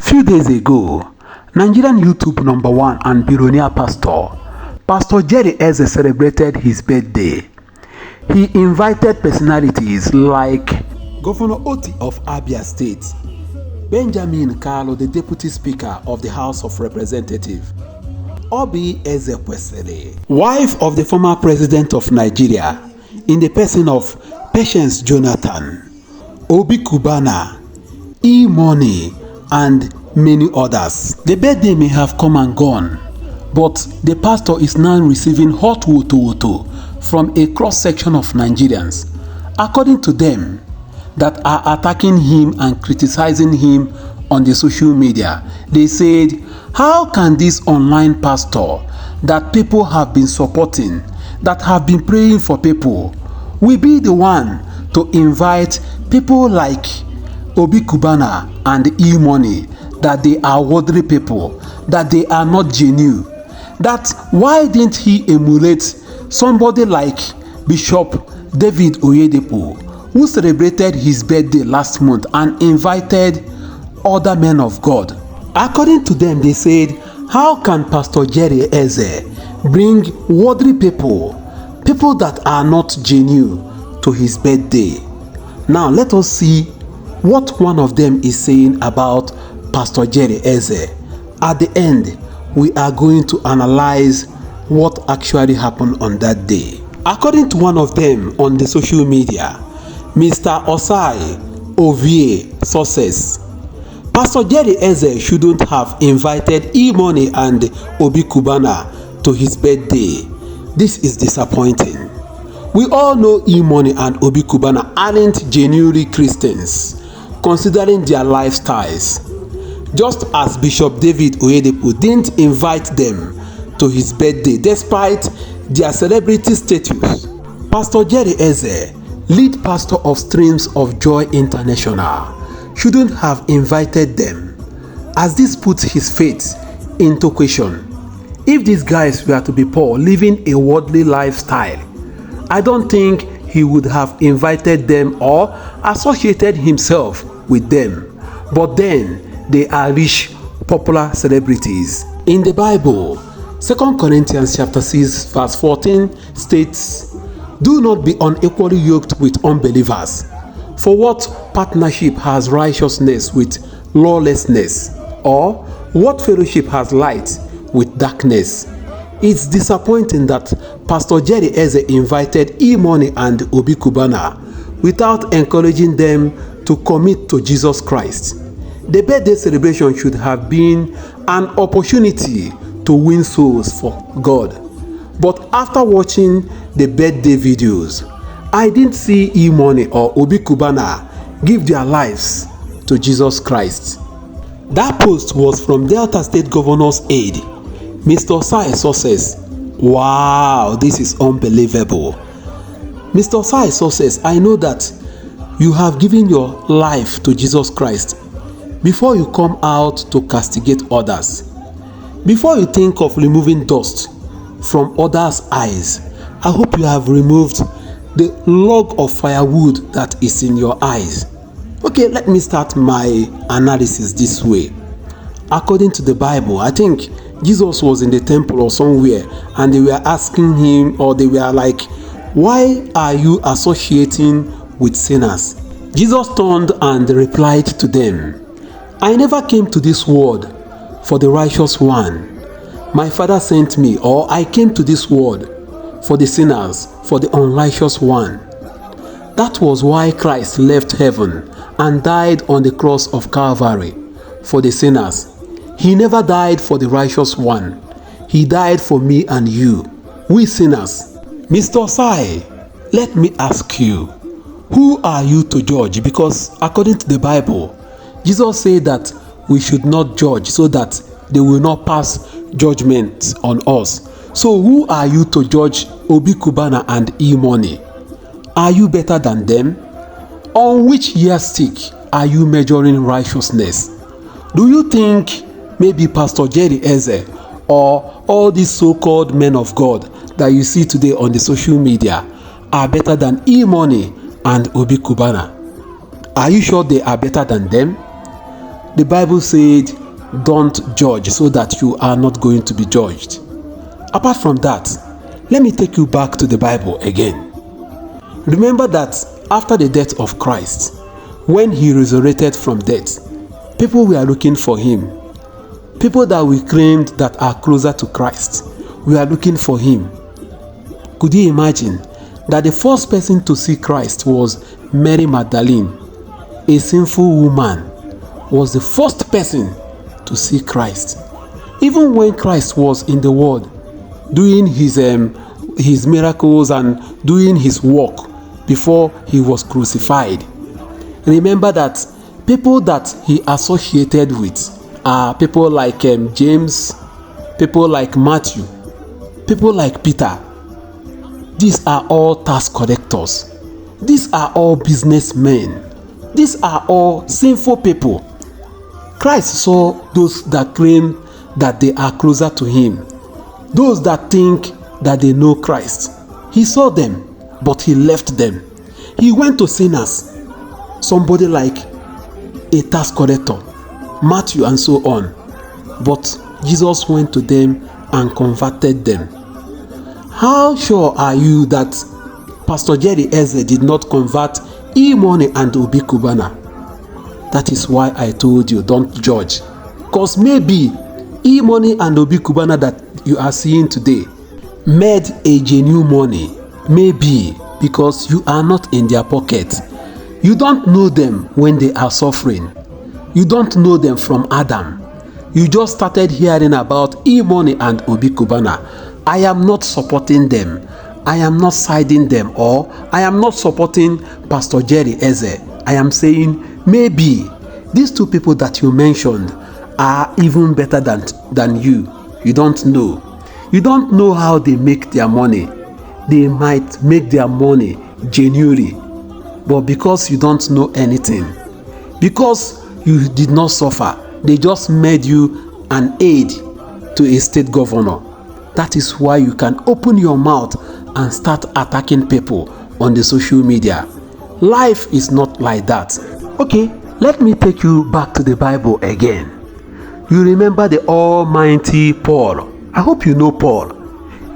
Few days ago, Nigerian YouTube #1 and billionaire Pastor Jerry Eze celebrated his birthday. He invited personalities like Governor Oti of Abia State, Benjamin Kalu, the Deputy Speaker of the House of Representatives, Obi Ezekwesili, wife of the former President of Nigeria, in the person of Patience Jonathan, Obi Cubana, E-Money, and many others. The birthday may have come and gone, but the pastor is now receiving hot woto from a cross-section of Nigerians, according to them, that are attacking him and criticizing him on the social media. They said, how can this online pastor that people have been supporting, that have been praying for people, will be the one to invite people like Obi Cubana and E-Money, that they are worldly people, that they are not genuine? That why didn't he emulate somebody like Bishop David Oyedepo, who celebrated his birthday last month and invited other men of God? According to them, they said, how can Pastor Jerry Eze bring worldly people that are not genuine, to his birthday? Now let us see what one of them is saying about Pastor Jerry Eze. At the end, we are going to analyze what actually happened on that day. According to one of them on the social media, Mr. Ossai Ovie sources, Pastor Jerry Eze shouldn't have invited E-Money and Obi Cubana to his birthday. This is disappointing. We all know E-Money and Obi Cubana aren't genuinely Christians, considering their lifestyles. Just as Bishop David Oyedepo didn't invite them to his birthday despite their celebrity status, Pastor Jerry Eze, lead pastor of Streams of Joy International, shouldn't have invited them, as this puts his faith into question. If these guys were to be poor, living a worldly lifestyle, I don't think he would have invited them or associated himself with them. But then, they are rich, popular celebrities. In the Bible, 2 Corinthians chapter 6 verse 14 states, do not be unequally yoked with unbelievers. For what partnership has righteousness with lawlessness? Or what fellowship has light with darkness? It's disappointing that Pastor Jerry Eze invited E-Money and Obi Cubana without encouraging them to commit to Jesus Christ. The birthday celebration should have been an opportunity to win souls for God. But after watching the birthday videos, I didn't see E-Money or Obi Cubana give their lives to Jesus Christ. That post was from Delta State Governor's aide, Mr. Ossai sources. Wow, this is unbelievable. Mr. Ossai sources, I know that you have given your life to Jesus Christ before you come out to castigate others. Before you think of removing dust from others' eyes, I hope you have removed the log of firewood that is in your eyes. Okay, let me start my analysis this way. According to the Bible, I think Jesus was in the temple or somewhere, and they were asking him, or they were like, why are you associating with sinners? Jesus turned and replied to them, I never came to this world for the righteous one. My Father sent me, or I came to this world for the sinners, for the unrighteous one. That was why Christ left heaven and died on the cross of Calvary for the sinners. He never died for the righteous one. He died for me and you, we sinners. Mr. Ossai, let me ask you, who are you to judge? Because according to the Bible, Jesus said that we should not judge so that they will not pass judgment on us. So who are you to judge Obi Cubana and E-Money? Are you better than them? On which yardstick are you measuring righteousness? Do you think maybe Pastor Jerry Eze or all these so-called men of God that you see today on the social media are better than E-Money and Obi Cubana? Are you sure they are better than them? the Bible said, don't judge so that you are not going to be judged. Apart from that, let me take you back to the Bible again. Remember that after the death of Christ, when he resurrected from death, people were looking for him. People that we claimed that are closer to Christ, we are looking for him. Could you imagine that the first person to see Christ was Mary Magdalene, a sinful woman, was the first person to see Christ. Even when Christ was in the world doing his miracles and doing his work before he was crucified, remember that people that he associated with are people like James, people like Matthew, people like Peter. These are all tax collectors. These are all businessmen. These are all sinful people. Christ saw those that claim that they are closer to him, those that think that they know Christ. He saw them, but he left them. He went to sinners, somebody like a tax collector, Matthew, and so on. But Jesus went to them and converted them. How sure are you that Pastor Jerry Eze did not convert E-Money and Obi Cubana? That is why I told you, don't judge. Because maybe E-Money and Obi Cubana that you are seeing today made a genuine money. Maybe because you are not in their pocket. You don't know them when they are suffering. You don't know them from Adam. You just started hearing about E-Money and Obi Cubana. I am not supporting them. I am not siding them, or I am not supporting Pastor Jerry Eze. I am saying maybe these two people that you mentioned are even better than you. You don't know. You don't know how they make their money. They might make their money genuinely, but because you don't know anything, because you did not suffer, they just made you an aide to a state governor. That is why you can open your mouth and start attacking people on the social media. Life is not like that. Okay, let me take you back to the Bible again. You remember the almighty Paul. I hope you know Paul.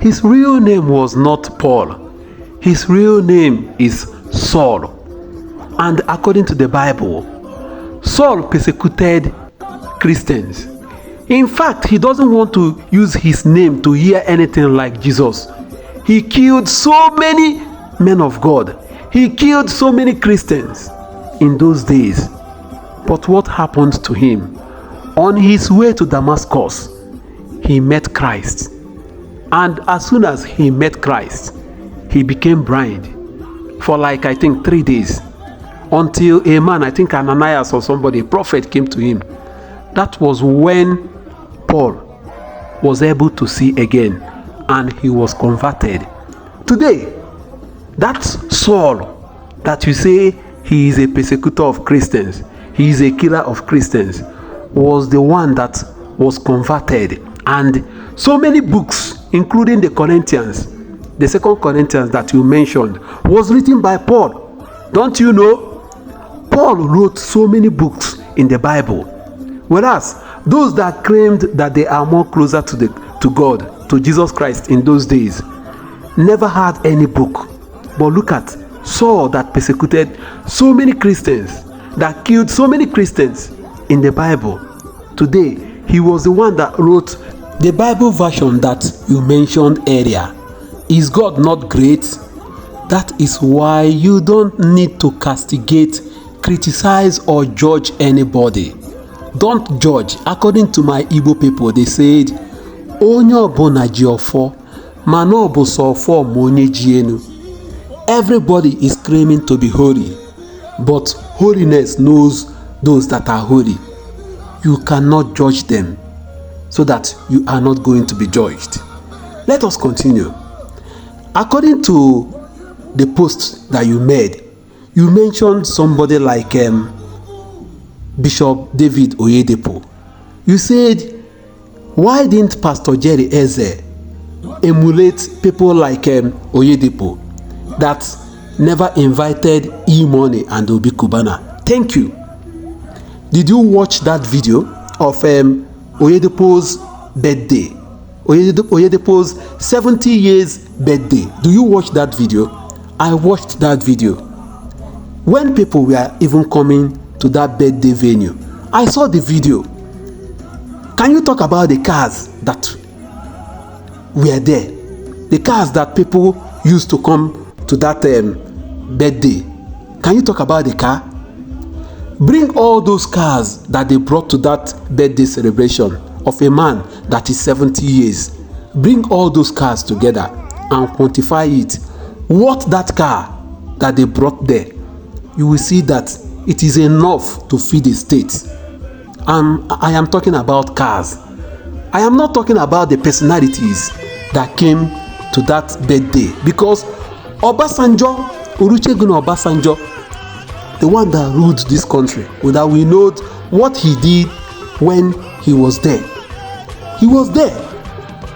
His real name was not Paul. His real name is Saul. And according to the Bible, Saul persecuted Christians. In fact, he doesn't want to use his name to hear anything like Jesus. He killed so many men of God. He killed so many Christians in those days. But what happened to him? On his way to Damascus, he met Christ. And as soon as he met Christ, he became blind for like, I think, 3 days. Until a man, I think Ananias or somebody, a prophet, came to him. That was when Paul was able to see again, and he was converted. Today, that Saul that you say he is a persecutor of Christians, he is a killer of Christians, was the one that was converted. And so many books, including the Corinthians, the 2 Corinthians that you mentioned, was written by Paul. Don't you know? Paul wrote so many books in the Bible. Whereas those that claimed that they are more closer to God, to Jesus Christ in those days, never had any book. But look at Saul that persecuted so many Christians, that killed so many Christians in the Bible. Today, he was the one that wrote the Bible version that you mentioned earlier. Is God not great? That is why you don't need to castigate, criticize, or judge anybody. Don't judge. According to my Igbo people, they said, Onye ọbụna ji ọfọ, mana ọ bụ sọ ọfọ ma onye ji enu. Everybody is claiming to be holy, but holiness knows those that are holy. You cannot judge them so that you are not going to be judged. Let us continue. According to the post that you made, you mentioned somebody like Bishop David Oyedepo. You said, why didn't Pastor Jerry Eze emulate people like Oyedepo that never invited E-Money and Obi Cubana? Thank you. Did you watch that video of Oyedepo's birthday? Oyedepo's 70 years birthday. Do you watch that video? I watched that video. When people were even coming to that birthday venue, I saw the video. Can you talk about the cars that were there? The cars that people used to come to that birthday. Can you talk about the car? Bring all those cars that they brought to that birthday celebration of a man that is 70 years. Bring all those cars together and quantify it. What that car that they brought there, you will see that it is enough to feed a state. I am talking about cars. I am not talking about the personalities that came to that birthday, because Obasanjo, Olusegun Obasanjo, the one that ruled this country, that we know what he did when he was there. He was there.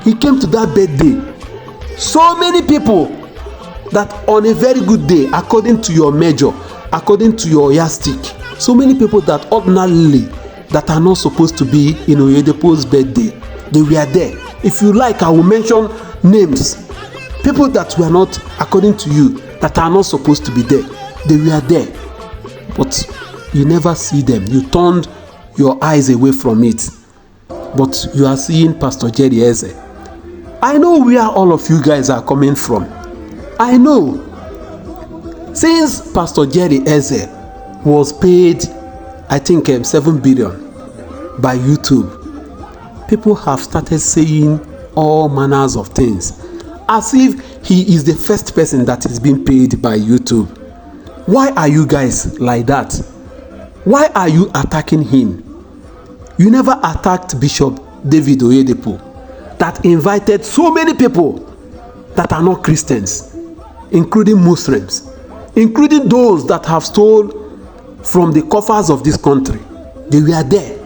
He came to that birthday. So many people that on a very good day, according to your measure, according to your yardstick, so many people that ordinarily that are not supposed to be in Oyedepo's birthday, they were there. If you like, I will mention names. People that were not, according to you, that are not supposed to be there. They were there. But you never see them. You turned your eyes away from it. But you are seeing Pastor Jerry Eze. I know where all of you guys are coming from. I know. Since Pastor Jerry Eze was paid, I think 7 billion by YouTube, people have started saying all manners of things as if he is the first person that is being paid by YouTube. Why are you guys like that? Why are you attacking him? You never attacked Bishop David Oyedepo that invited so many people that are not Christians, including Muslims, including those that have stolen from the coffers of this country. They were there.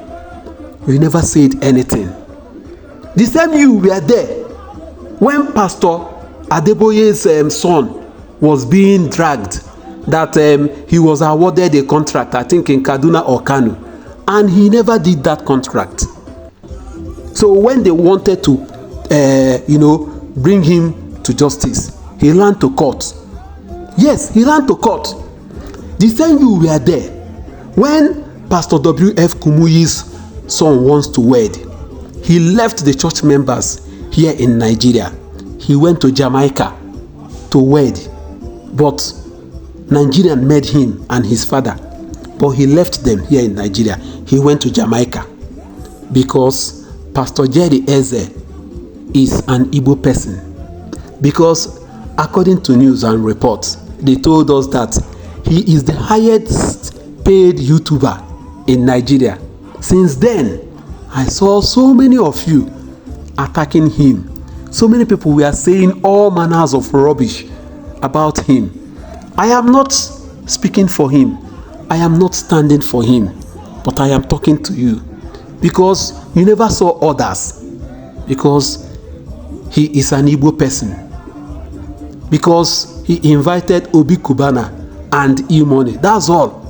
You never said anything. The same you were there when Pastor Adeboye's son was being dragged, that he was awarded a contract, I think in Kaduna or Kano, and he never did that contract. So when they wanted to bring him to justice, he He ran to court. Yes, he ran to court. The same you were there when Pastor W.F. Kumuyi's son wants to wed. He left the church members here in Nigeria. He went to Jamaica to wed, but Nigerian made him and his father. But he left them here in Nigeria. He went to Jamaica because Pastor Jerry Eze is an Igbo person. Because according to news and reports, they told us that he is the highest paid YouTuber in Nigeria. Since then, I saw so many of you attacking him. So many people were saying all manners of rubbish about him. I am not speaking for him. I am not standing for him. But I am talking to you because you never saw others. Because he is an Igbo person. Because he invited Obi Cubana and E-Money. That's all.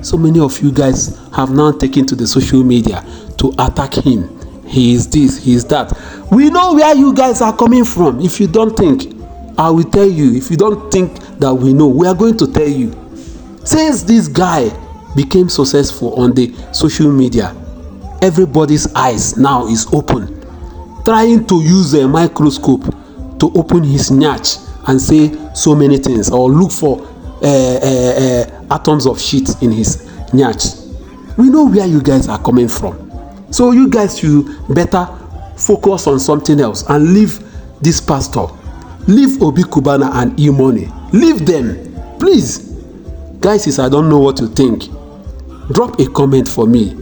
So many of you guys have now taken to the social media to attack him. He is this, he is that. We know where you guys are coming from. If you don't think, I will tell you. If you don't think that we know, we are going to tell you. Since this guy became successful on the social media, everybody's eyes now is open. Trying to use a microscope to open his nyach and say so many things, or look for atoms of shit in his nyach. We know where you guys are coming from. So you guys should better focus on something else and leave this pastor. Leave Obi Cubana and E-Money. Leave them. Please. Guys, I don't know what you think. Drop a comment for me.